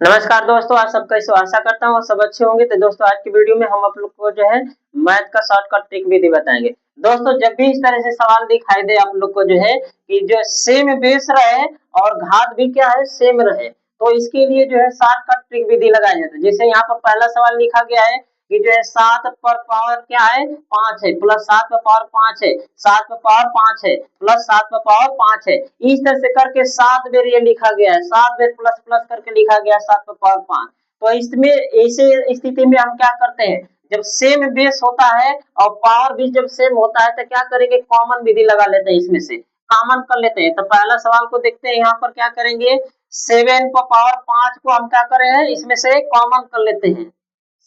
नमस्कार दोस्तों, आप सब कैसे हो? आशा करता हूँ सब अच्छे होंगे। तो दोस्तों आज की वीडियो में हम आप लोग को जो है मैथ का शॉर्टकट ट्रिक विधि बताएंगे। दोस्तों जब भी इस तरह से सवाल दिखाई दे आप लोग को जो है कि जो सेम बेस रहे और घात भी क्या है सेम रहे, तो इसके लिए जो है शॉर्टकट ट्रिक विधि लगाई जाती है। जैसे यहाँ पर पहला सवाल लिखा गया है कि जो है 7 पर पावर क्या है 5 है, प्लस 7 पर पावर 5 है, 7 पर पावर 5 है, प्लस 7 पर पावर 5 है। इस तरह से करके 7 बार ये लिखा गया है, 7 बार प्लस प्लस करके लिखा गया है 7 पर पावर 5। तो इसमें ऐसे स्थिति में हम क्या करते हैं, जब सेम बेस होता है और पावर भी जब सेम होता है तो क्या करेंगे, कॉमन विधि लगा लेते हैं, इसमें से कॉमन कर लेते हैं। तो पहला सवाल को देखते हैं, यहाँ पर क्या करेंगे 7 पर पावर 5 को हम क्या कर रहे हैं, इसमें से कॉमन कर लेते हैं।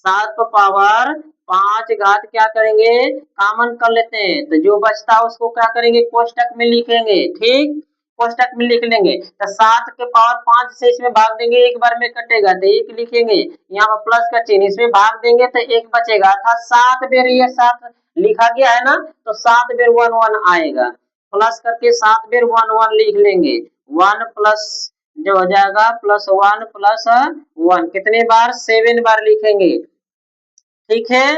7 पर पावर 5 घात क्या करेंगे, कॉमन कर लेते हैं। तो जो बचता है उसको क्या करेंगे, कोष्टक में लिखेंगे। ठीक, कोष्टक में लिख लेंगे। तो 7 के पावर 5 से इसमें भाग देंगे, एक बार में कटेगा तो 1 लिखेंगे, यहाँ पर प्लस का चिन्ह, इसमें भाग देंगे तो 1 बचेगा। अर्थात 7 बार ये 7 लिखा गया है ना, तो 7 बार 1 1 आएगा, प्लस करके 7 बार 1 1 लिख लेंगे। 1 प्लस जो हो जाएगा प्लस 1 प्लस 1 कितने बार, 7 बार लिखेंगे। ठीक है,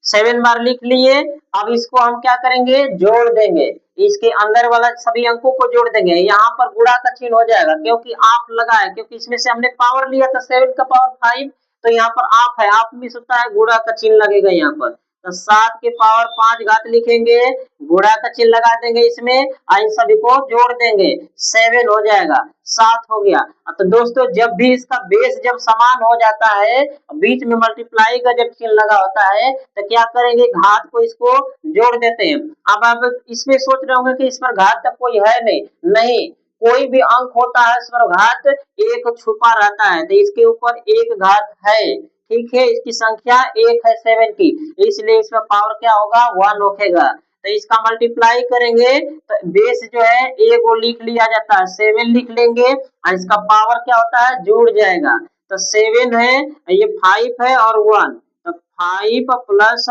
7 बार लिख लिए। अब इसको हम क्या करेंगे, जोड़ देंगे, इसके अंदर वाला सभी अंकों को जोड़ देंगे। यहाँ पर गुणा का चिन्ह हो जाएगा क्योंकि आप लगा है, क्योंकि इसमें से हमने पावर लिया था 7 का पावर 5, तो यहाँ पर आप है, आप मिस होता है, गुणा का चिन्ह लगेगा यहाँ पर। तो 7 के पावर 5 घात लिखेंगे, गुणा का चिन्ह लगा देंगे इसमें, इन सभी को जोड़ देंगे, 7 हो जाएगा, 7 हो गया। तो दोस्तों जब भी इसका बेस जब समान हो जाता है, बीच में मल्टीप्लाई का जब चिन्ह लगा होता है, तो क्या करेंगे, घात को इसको जोड़ देते हैं। अब आप इसमें सोच रहे होंगे कि इस पर घात तक कोई है नहीं, नहीं, कोई भी अंक होता है इस पर घात एक छुपा रहता है, तो इसके ऊपर एक घात है। ठीक है, इसकी संख्या 1 है 7 की, इसलिए इसका पावर क्या होगा, 1 होगा। तो इसका मल्टीप्लाई करेंगे तो बेस जो है ए को लिख लिया जाता है, 7 लिख लेंगे, और इसका पावर क्या होता है, जुड़ जाएगा। तो 7 है, ये 5 है और 1, तो 5 प्लस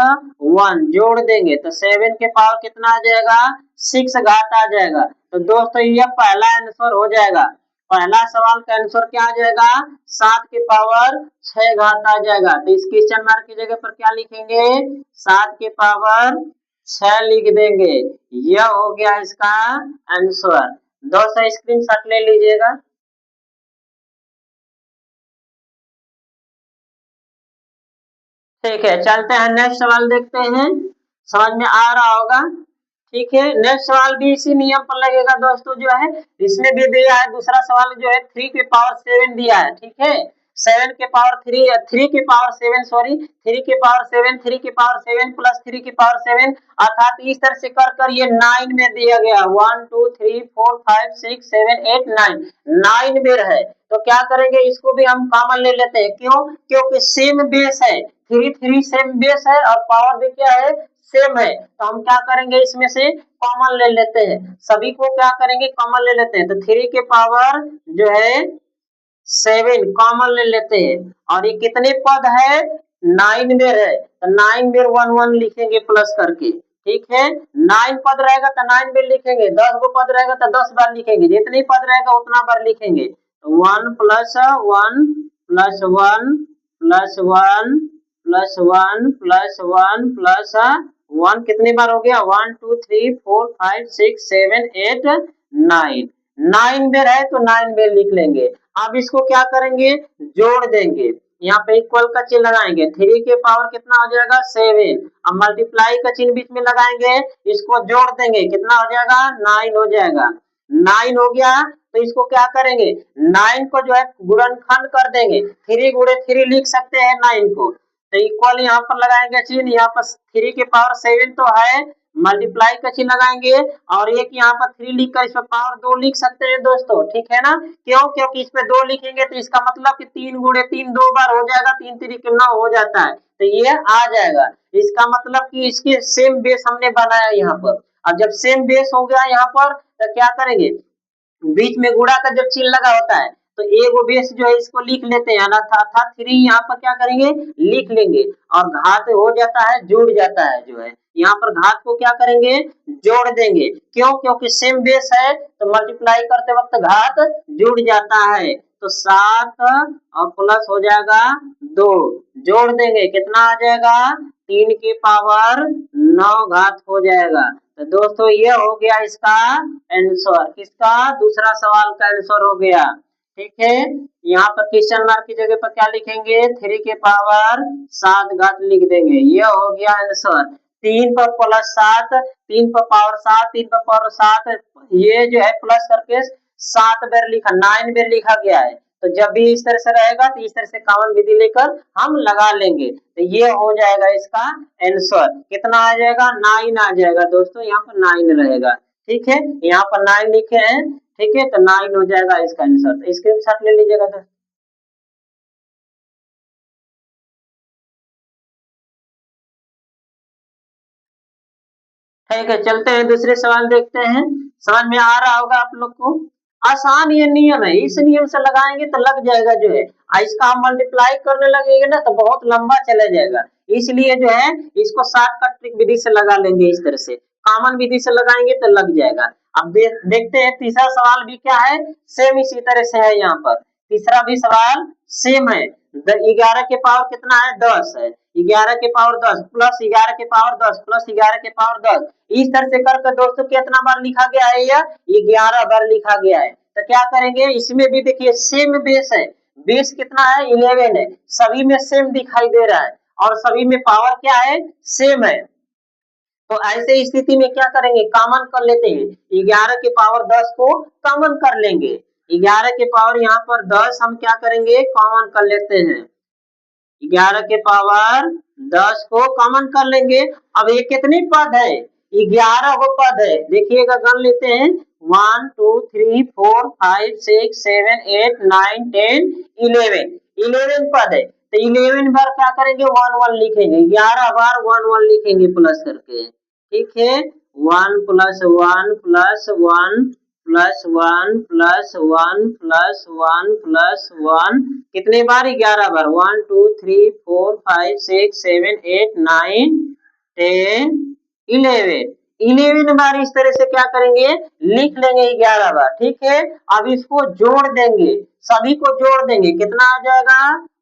1 जोड़ देंगे तो 7 के पावर कितना आ जाएगा, 6 घात आ जाएगा। तो दोस्तों ये पहला आंसर हो जाएगा। पहला सवाल का आंसर क्या आ जाएगा, 7 के पावर 6 घात आ जाएगा। तो इस क्वेश्चन मार्क की जगह पर क्या लिखेंगे, 7 के पावर 6 लिख देंगे। यह हो गया इसका आंसर। दोस्तों स्क्रीनशॉट ले लीजिएगा। ठीक है, चलते हैं नेक्स्ट सवाल देखते हैं, समझ में आ रहा होगा। ठीक है, नेक्स्ट सवाल भी इसी नियम पर लगेगा दोस्तों। जो है इसमें भी दिया है, दूसरा सवाल जो है 3 के पावर 7 दिया है। ठीक है, 7 के पावर 3, 3 के पावर 7 सॉरी, 3 के पावर 7, 3 के पावर 7 प्लस 3 के पावर 7, अर्थात इस तरह से कर कर ये 9 में दिया गया, 1 2 3 4 5 6 7 8 9, 9 बेर है। तो क्या करेंगे, इसको भी हम कॉमन ले लेते हैं। क्यों, क्योंकि सेम बेस है, 3 3 सेम बेस है और पावर भी क्या है, सेम है। तो हम क्या करेंगे, इसमें से कॉमन ले लेते हैं, सभी को क्या करेंगे, कॉमन ले लेते हैं। तो 3 के पावर जो है 7 कॉमन ले लेते हैं, और ये कितने पद है, 9 बेर है, तो 9 बेर 1 1 लिखेंगे प्लस करके। ठीक है, 9 पद रहेगा तो 9 बेर लिखेंगे, 10 गो पद रहेगा तो 10 बार लिखेंगे, जितने पद रहेगा उतना बार लिखेंगे। तो 1 plus 1 plus 1 plus 1 plus 1 plus 1 plus 1 कितने बार हो गया, 1 2 3 4 5 6 7 8 9, 9 बेर है तो 9 बेर लिख लेंगे। अब इसको क्या करेंगे, जोड़ देंगे, यहाँ पे इक्वल का चिन्ह लगाएंगे, 3 के पावर कितना हो जाएगा 7, अब मल्टीप्लाई का चिन्ह बीच में लगाएंगे, इसको जोड़ देंगे, कितना हो जाएगा 9 हो जाएगा। 9 हो गया, तो इसको क्या करेंगे, 9 को जो है गुणनखंड कर देंगे, 3 गुणे 3 लिख सकते हैं 9 को। तो इक्वल यहाँ पर लगाएंगे चिन्ह, यहाँ पर 3 के पावर 7 तो है, मल्टीप्लाई का चिन्ह लगाएंगे, और एक यहाँ पर 3 लिखकर इस पर पावर 2 लिख सकते हैं दोस्तों। ठीक है ना, क्यों, क्योंकि इस पे 2 लिखेंगे तो इसका मतलब कि 3 गुणे 3 2 बार हो जाएगा, 3 3 9 हो जाता है, तो ये आ जाएगा। इसका मतलब कि इसके सेम बेस हमने बनाया यहाँ पर। अब जब सेम बेस हो गया यहाँ पर, तो क्या करेंगे, बीच में गुणा का जब चिन्ह लगा होता है तो एगो बेस जो है इसको लिख लेते हैं, अर्थात 3 यहाँ पर क्या करेंगे, लिख लेंगे, और घात हो जाता है, जुड़ जाता है जो है, यहाँ पर घात को क्या करेंगे, जोड़ देंगे। क्यों? क्योंकि सेम बेस है तो मल्टीप्लाई करते वक्त घात जुड़ जाता है। तो 7 और प्लस हो जाएगा 2, जोड़ देंगे कितना आ जाएगा, 3 की पावर 9 घात हो जाएगा। तो दोस्तों ये हो गया इसका आंसर, किसका, दूसरा सवाल का आंसर हो गया। ठीक है, यहाँ पर क्वेश्चन मार्क की जगह पर क्या लिखेंगे, 3 के पावर 7 घात लिख देंगे, ये हो गया आंसर। 3 पर प्लस 7, 3 पर पावर 7, 3 पर पावर 7, ये जो है प्लस करके 7 बार लिखा, 9 बार लिखा गया है। तो जब भी इस तरह से रहेगा तो इस तरह से कॉमन विधि लेकर हम लगा लेंगे, तो ये हो जाएगा इसका आंसर। कितना आ जाएगा, 9 आ जाएगा दोस्तों, यहाँ पर 9 रहेगा। ठीक है, यहाँ पर 9 लिखे हैं। ठीक है, तो 9 हो जाएगा इसका आंसर। तो स्क्रीनशॉट ले लीजिएगा दोस्तों। ठीक है, चलते हैं दूसरे सवाल देखते हैं। समझ में आ रहा होगा आप लोग को, आसान ये नियम है, इस नियम से लगाएंगे तो लग जाएगा जो है। इसका हम मल्टीप्लाई करने लगेंगे ना तो बहुत लंबा चला जाएगा, इसलिए जो है इसको शॉर्टकट ट्रिक विधि से लगा लेंगे। इस तरह से कॉमन विधि से लगाएंगे तो लग जाएगा। अब देखते हैं तीसरा सवाल भी क्या है, सेम इसी तरह से है। यहाँ पर तीसरा भी सवाल सेम है। 11 के पावर कितना है, 10 है। 11 के पावर 10 प्लस 11 के पावर 10 प्लस 11 के पावर 10, इस तरह से करके दोस्तों कितना बार लिखा गया है, यह 11 बार लिखा गया है। तो क्या करेंगे, इसमें भी देखिए सेम बेस है। बेस कितना है, 11 है, सभी में सेम दिखाई दे रहा है और सभी में पावर क्या है, सेम है। तो ऐसे स्थिति में क्या करेंगे, कॉमन कर लेते हैं। 11 के पावर 10 को कॉमन कर लेंगे। 11 के पावर यहाँ पर 10 हम क्या करेंगे, कॉमन कर लेते हैं। 11 के पावर 10 को कॉमन कर लेंगे। अब ये कितनी पद है, 11 वो पद है। देखिएगा, गण लेते हैं, 1 2 3 4 5 6 7 8 9 10 11, 11 पद है। तो 11 बार क्या करेंगे, 1 1 लिखेंगे, 11 बार 1 1 लिखेंगे प्लस करके। ठीक है, 1 plus 1 plus 1 plus 1 plus 1 plus 1 plus 1, कितने बार, 11 बार, 1 2 3 4 5 6 7 8 9 10 11, 11 बार इस तरह से क्या करेंगे, लिख लेंगे 11 बार। ठीक है, अब इसको जोड़ देंगे, सभी को जोड़ देंगे, कितना आ जाएगा,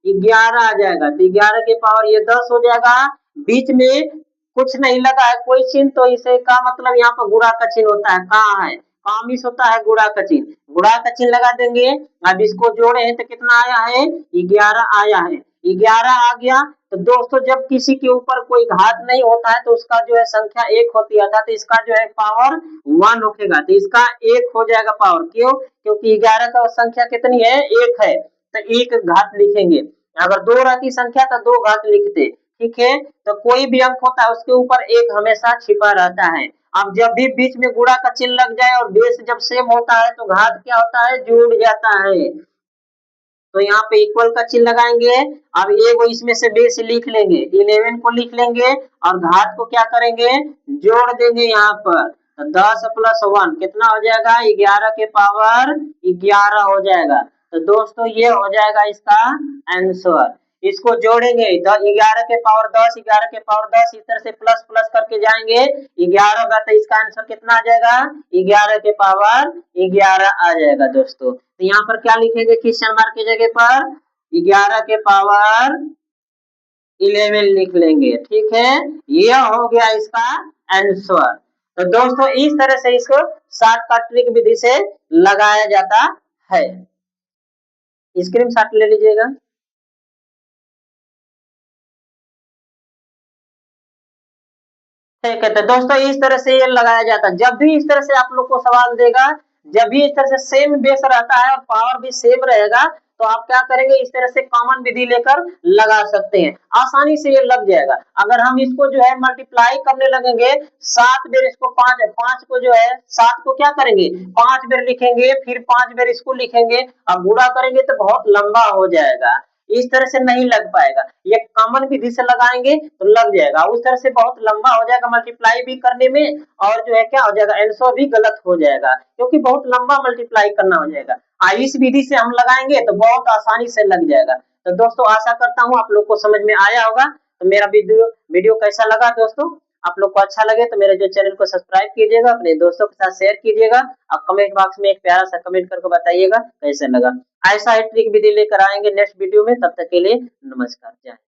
11 आ जाएगा। तो 11 के पावर ये 10 हो जाएगा। बीच में कुछ नहीं लगा है कोई चिन्ह, तो इसे का मतलब यहाँ पर गुणा का चिन्ह होता है, कहाँ है, कामिस होता है गुणा का चिन्ह, गुणा का चिन्ह लगा देंगे। अब इसको जोड़े तो कितना आया है, 11 आया है। 11 आ गया तो दोस्तों जब किसी के ऊपर कोई घात नहीं होता है तो उसका जो है संख्या 1 होती है, अर्थात इसका जो है पावर 1 होगा, तो इसका 1 हो जाएगा पावर। क्यों? क्योंकि 11 का संख्या कितनी है, 1 है, तो 1 घात लिखेंगे। अगर 2 रहती संख्या तो 2 घात लिखते। ठीक है, तो कोई भी अंक होता है उसके ऊपर 1 हमेशा छिपा रहता है। अब जब भी बीच में गुणा का चिन्ह लग जाए और बेस जब सेम होता है तो घात क्या होता है, जुड़ जाता है। तो यहाँ पे इक्वल का चिन्ह लगाएंगे। अब एगो इसमें से बेस लिख लेंगे, 11 को लिख लेंगे और घात को क्या करेंगे, जोड़ देंगे यहाँ पर। तो 10 प्लस 1 कितना हो जाएगा, 11 के पावर 11 हो जाएगा। तो दोस्तों ये हो जाएगा इसका आंसर। इसको जोड़ेंगे, 11 के पावर 10, 11 के पावर 10, इस तरह से प्लस प्लस करके जाएंगे, 11 होगा तो इसका आंसर कितना आ जाएगा, 11 के पावर 11 आ जाएगा दोस्तों। तो यहाँ पर क्या लिखेंगे, क्वेश्चन मार्क की जगह पर 11 के पावर 11 लिख लेंगे। ठीक है, यह हो गया इसका आंसर। तो दोस्तों इस तरह से इसको शॉर्टकट ट्रिक विधि से लगाया जाता है। स्क्रीनशॉट ले लीजिएगा। ठीक है, तो दोस्तों इस तरह से ये लगाया जाता है। जब भी इस तरह से आप लोग को सवाल देगा, जब भी इस तरह से सेम बेस रहता है और पावर भी सेम रहेगा, तो आप क्या करेंगे, इस तरह से कॉमन विधि लेकर लगा सकते हैं, आसानी से ये लग जाएगा। अगर हम इसको जो है मल्टीप्लाई करने लगेंगे, 7 बेर इसको 5 5 को जो है 7 को क्या करेंगे, 5 बेर लिखेंगे, फिर 5 बेर इसको लिखेंगे, अब गुणा करेंगे तो बहुत लंबा हो जाएगा, इस तरह से नहीं लग पाएगा। ये कॉमन विधि से लगाएंगे तो लग जाएगा, उस तरह से बहुत लंबा हो जाएगा मल्टीप्लाई भी करने में, और जो है क्या हो जाएगा, आंसर भी गलत हो जाएगा, क्योंकि बहुत लंबा मल्टीप्लाई करना हो जाएगा। इस विधि से हम लगाएंगे तो बहुत आसानी से लग जाएगा। तो दोस्तों आशा करता हूँ आप लोग को समझ में आया होगा। तो मेरा वीडियो कैसा लगा दोस्तों, आप लोग को अच्छा लगे तो मेरे जो चैनल को सब्सक्राइब कीजिएगा, अपने दोस्तों के साथ शेयर कीजिएगा और कमेंट बॉक्स में एक प्यारा सा कमेंट करके बताइएगा कैसे लगा। ऐसा ही ट्रिक विधि लेकर आएंगे नेक्स्ट वीडियो में, तब तक के लिए नमस्कार। जय हिंद।